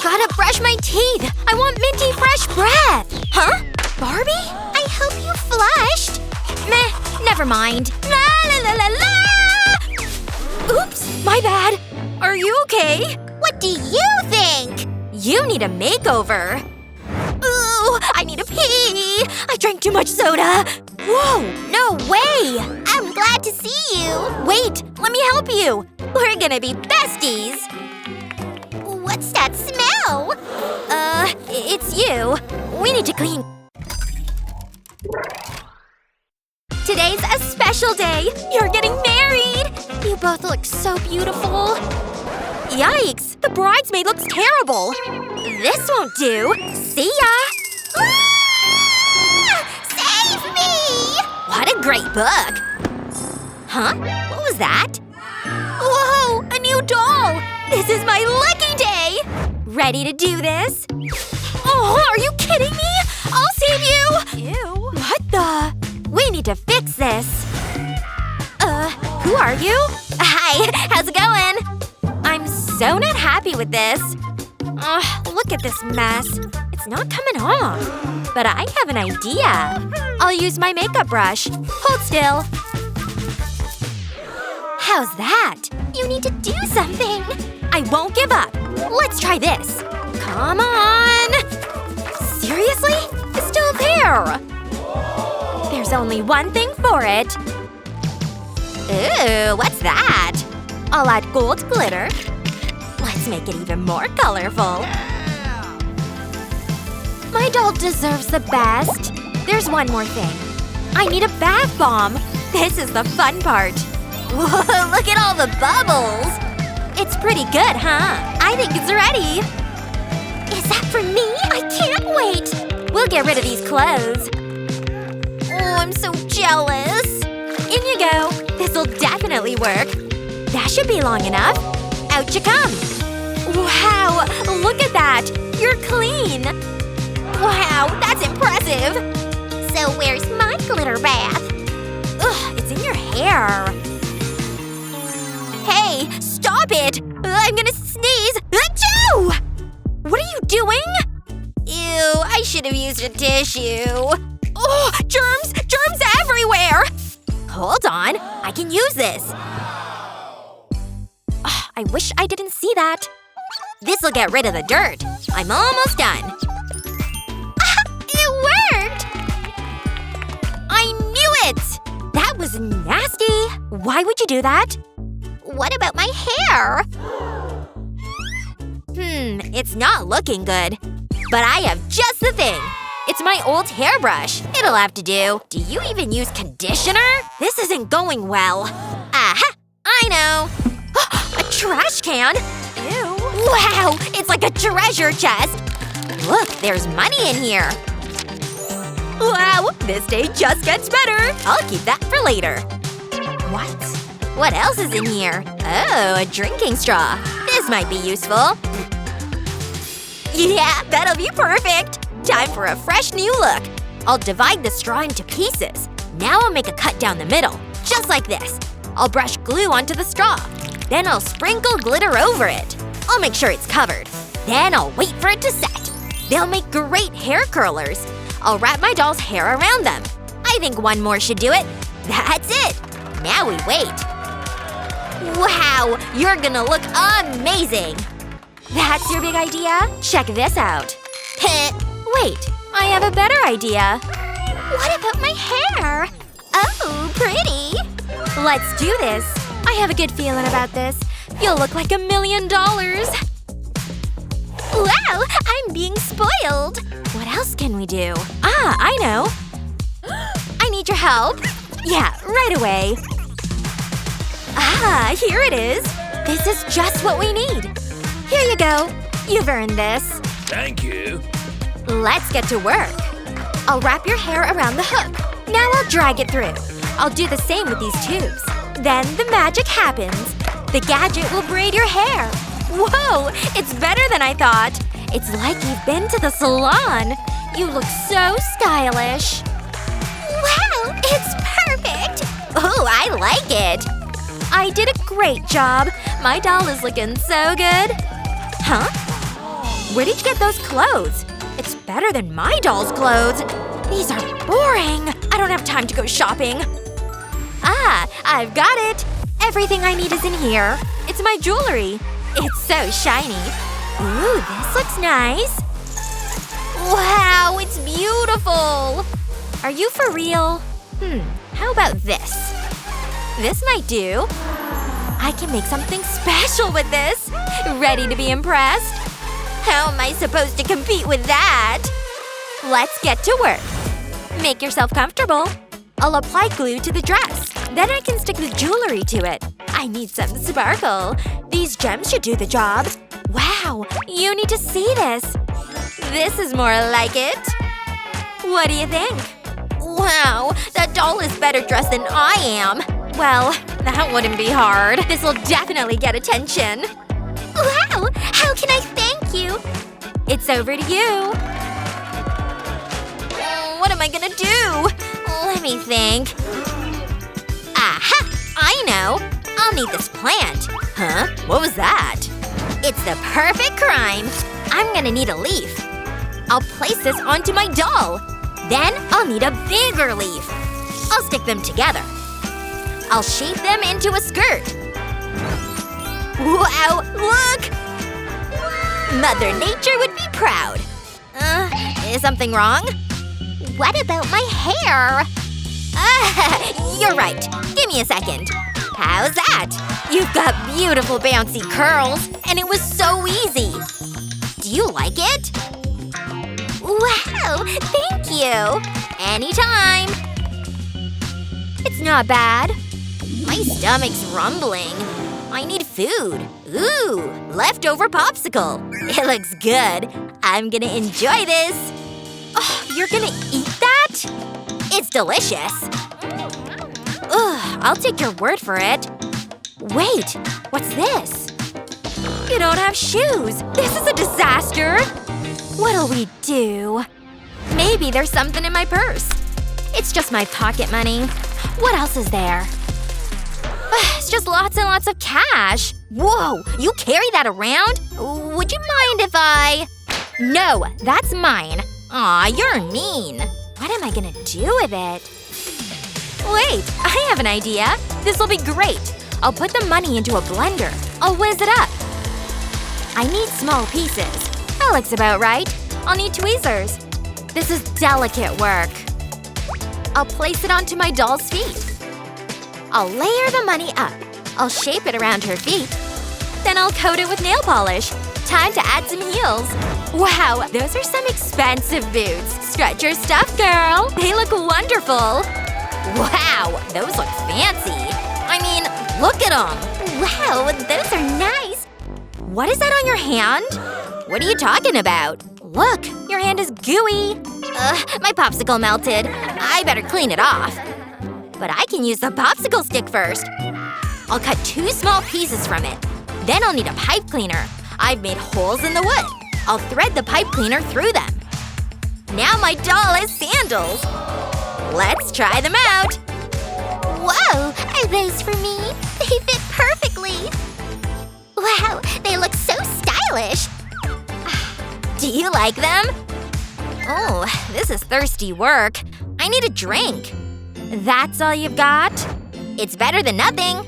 Gotta brush my teeth. I want minty fresh breath. Huh? Barbie? I hope you flushed. Meh, never mind. La la la la la! Oops, my bad. Are you okay? What do you think? You need a makeover. Ooh, I need a pee. I drank too much soda. Whoa, no way. I'm glad to see you. Wait, let me help you. We're gonna be besties. What's that smell? It's you. We need to clean. Today's a special day. You're getting married. You both look so beautiful. Yikes, the bridesmaid looks terrible. This won't do. See ya. Save me! What a great book. Huh? What was that? Whoa, a new doll. This is my lucky day. Ready to do this? Oh, are you kidding me? I'll save you. Ew. What the? We need to fix this. Who are you? Hi, how's it going? I'm so not happy with this. Look at this mess. It's not coming off. But I have an idea. I'll use my makeup brush. Hold still. How's that? You need to do something. I won't give up. Let's try this. Come on. Seriously? It's still there. There's only one thing for it. Ooh, what's that? I'll add gold glitter. Let's make it even more colorful. My doll deserves the best. There's one more thing. I need a bath bomb. This is the fun part. Whoa, look at all the bubbles. It's pretty good, huh? I think it's ready. Is that for me? I can't wait. We'll get rid of these clothes. Oh, I'm so jealous. In you go. This'll definitely work. That should be long enough. Out you come. Wow, look at that. You're clean. Wow, that's impressive. So where's my glitter bath? Ugh, it's in your hair. Hey, stop it! I'm gonna sneeze. Achoo! What are you doing? Ew, I should have used a tissue. Oh, germs! Germs everywhere! Hold on, I can use this. Oh, I wish I didn't see that. This'll get rid of the dirt. I'm almost done. It worked! I knew it! That was nasty. Why would you do that? What about my hair? It's not looking good. But I have just the thing. It's my old hairbrush. It'll have to do. Do you even use conditioner? This isn't going well. Aha! I know. A trash can? Ew. Wow! It's like a treasure chest. Look, there's money in here. Wow! This day just gets better. I'll keep that for later. What? What else is in here? Oh, a drinking straw. This might be useful. Yeah, that'll be perfect. Time for a fresh new look. I'll divide the straw into pieces. Now I'll make a cut down the middle. Just like this. I'll brush glue onto the straw. Then I'll sprinkle glitter over it. I'll make sure it's covered. Then I'll wait for it to set. They'll make great hair curlers. I'll wrap my doll's hair around them. I think one more should do it. That's it. Now we wait. Wow, you're gonna look amazing! That's your big idea? Check this out. Wait, I have a better idea. What about my hair? Oh, pretty! Let's do this. I have a good feeling about this. You'll look like $1 million. Wow, I'm being spoiled. What else can we do? I know. I need your help. Yeah, right away. Here it is. This is just what we need. Here you go. You've earned this. Thank you. Let's get to work. I'll wrap your hair around the hook. Now I'll drag it through. I'll do the same with these tubes. Then the magic happens. The gadget will braid your hair. Whoa! It's better than I thought. It's like you've been to the salon. You look so stylish. Wow! It's perfect! Oh, I like it! I did a great job. My doll is looking so good. Huh? Where did you get those clothes? It's better than my doll's clothes. These are boring. I don't have time to go shopping. Ah, I've got it. Everything I need is in here. It's my jewelry. It's so shiny. Ooh, this looks nice. Wow, it's beautiful. Are you for real? How about this? This might do. I can make something special with this. Ready to be impressed? How am I supposed to compete with that? Let's get to work. Make yourself comfortable. I'll apply glue to the dress. Then I can stick the jewelry to it. I need some sparkle. These gems should do the job. Wow, you need to see this. This is more like it. What do you think? Wow, that doll is better dressed than I am. Well, that wouldn't be hard. This will definitely get attention. Wow, how can I thank you? It's over to you. What am I gonna do? Let me think. Aha! I know! I'll need this plant. Huh? What was that? It's the perfect crime. I'm gonna need a leaf. I'll place this onto my doll. Then I'll need a bigger leaf. I'll stick them together. I'll shape them into a skirt. Wow, look! Mother Nature would be proud. Is something wrong? What about my hair? You're right. Give me a second. How's that? You've got beautiful bouncy curls, and it was so easy. Do you like it? Wow, thank you. Anytime. It's not bad. My stomach's rumbling. I need food. Ooh, leftover popsicle. It looks good. I'm gonna enjoy this. Oh, you're gonna eat that? It's delicious. Ugh, I'll take your word for it. Wait, what's this? You don't have shoes. This is a disaster. What'll we do? Maybe there's something in my purse. It's just my pocket money. What else is there? It's just lots and lots of cash. Whoa, you carry that around? Would you mind if I… No, that's mine. Aw, you're mean. What am I gonna do with it? Wait, I have an idea. This'll be great. I'll put the money into a blender. I'll whiz it up. I need small pieces. That looks about right. I'll need tweezers. This is delicate work. I'll place it onto my doll's feet. I'll layer the money up. I'll shape it around her feet. Then I'll coat it with nail polish. Time to add some heels. Wow, those are some expensive boots. Stretch your stuff, girl. They look wonderful. Wow, those look fancy. I mean, look at them. Wow, those are nice. What is that on your hand? What are you talking about? Look, your hand is gooey. My popsicle melted. I better clean it off. But I can use the popsicle stick first. I'll cut 2 small pieces from it. Then I'll need a pipe cleaner. I've made holes in the wood. I'll thread the pipe cleaner through them. Now my doll has sandals. Let's try them out. Whoa, are those for me? They fit perfectly. Wow, they look so stylish. Do you like them? Oh, this is thirsty work. I need a drink. That's all you've got? It's better than nothing.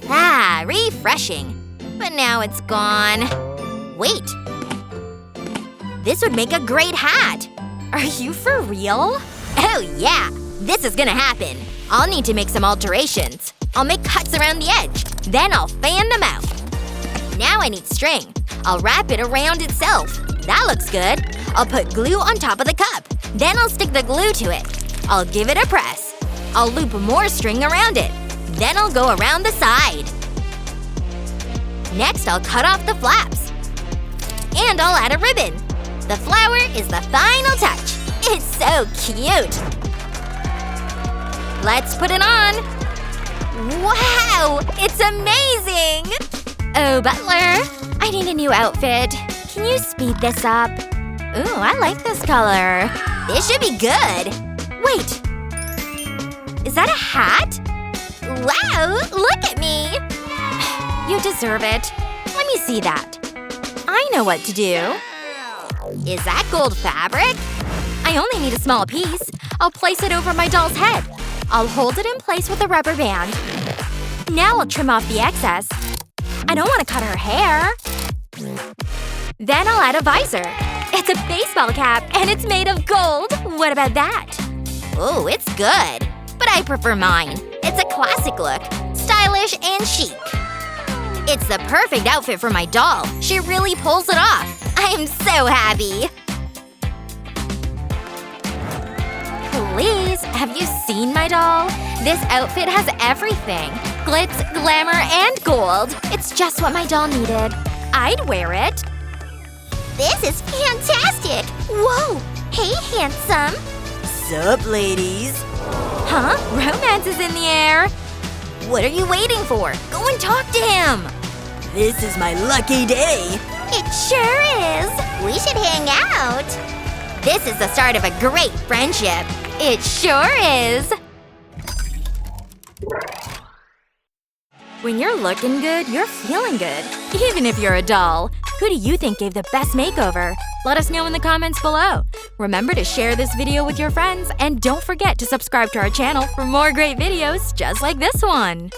Ah, refreshing. But now it's gone. Wait. This would make a great hat. Are you for real? Oh yeah, this is gonna happen. I'll need to make some alterations. I'll make cuts around the edge. Then I'll fan them out. Now I need string. I'll wrap it around itself. That looks good. I'll put glue on top of the cup. Then I'll stick the glue to it. I'll give it a press. I'll loop more string around it. Then I'll go around the side. Next, I'll cut off the flaps. And I'll add a ribbon. The flower is the final touch. It's so cute. Let's put it on. Wow! It's amazing! Oh, butler. I need a new outfit. Can you speed this up? Ooh, I like this color. This should be good. Wait. Is that a hat? Wow! Look at me! You deserve it. Let me see that. I know what to do. Is that gold fabric? I only need a small piece. I'll place it over my doll's head. I'll hold it in place with a rubber band. Now I'll trim off the excess. I don't want to cut her hair. Then I'll add a visor. It's a baseball cap and it's made of gold. What about that? Oh, it's good. But I prefer mine. It's a classic look. Stylish and chic. It's the perfect outfit for my doll. She really pulls it off. I'm so happy. Please, have you seen my doll? This outfit has everything. Glitz, glamour, and gold. It's just what my doll needed. I'd wear it. This is fantastic! Whoa! Hey, handsome! Sup, ladies? Huh? Romance is in the air. What are you waiting for? Go and talk to him! This is my lucky day. It sure is. We should hang out. This is the start of a great friendship. It sure is. When you're looking good, you're feeling good. Even if you're a doll. Who do you think gave the best makeover? Let us know in the comments below. Remember to share this video with your friends and don't forget to subscribe to our channel for more great videos just like this one.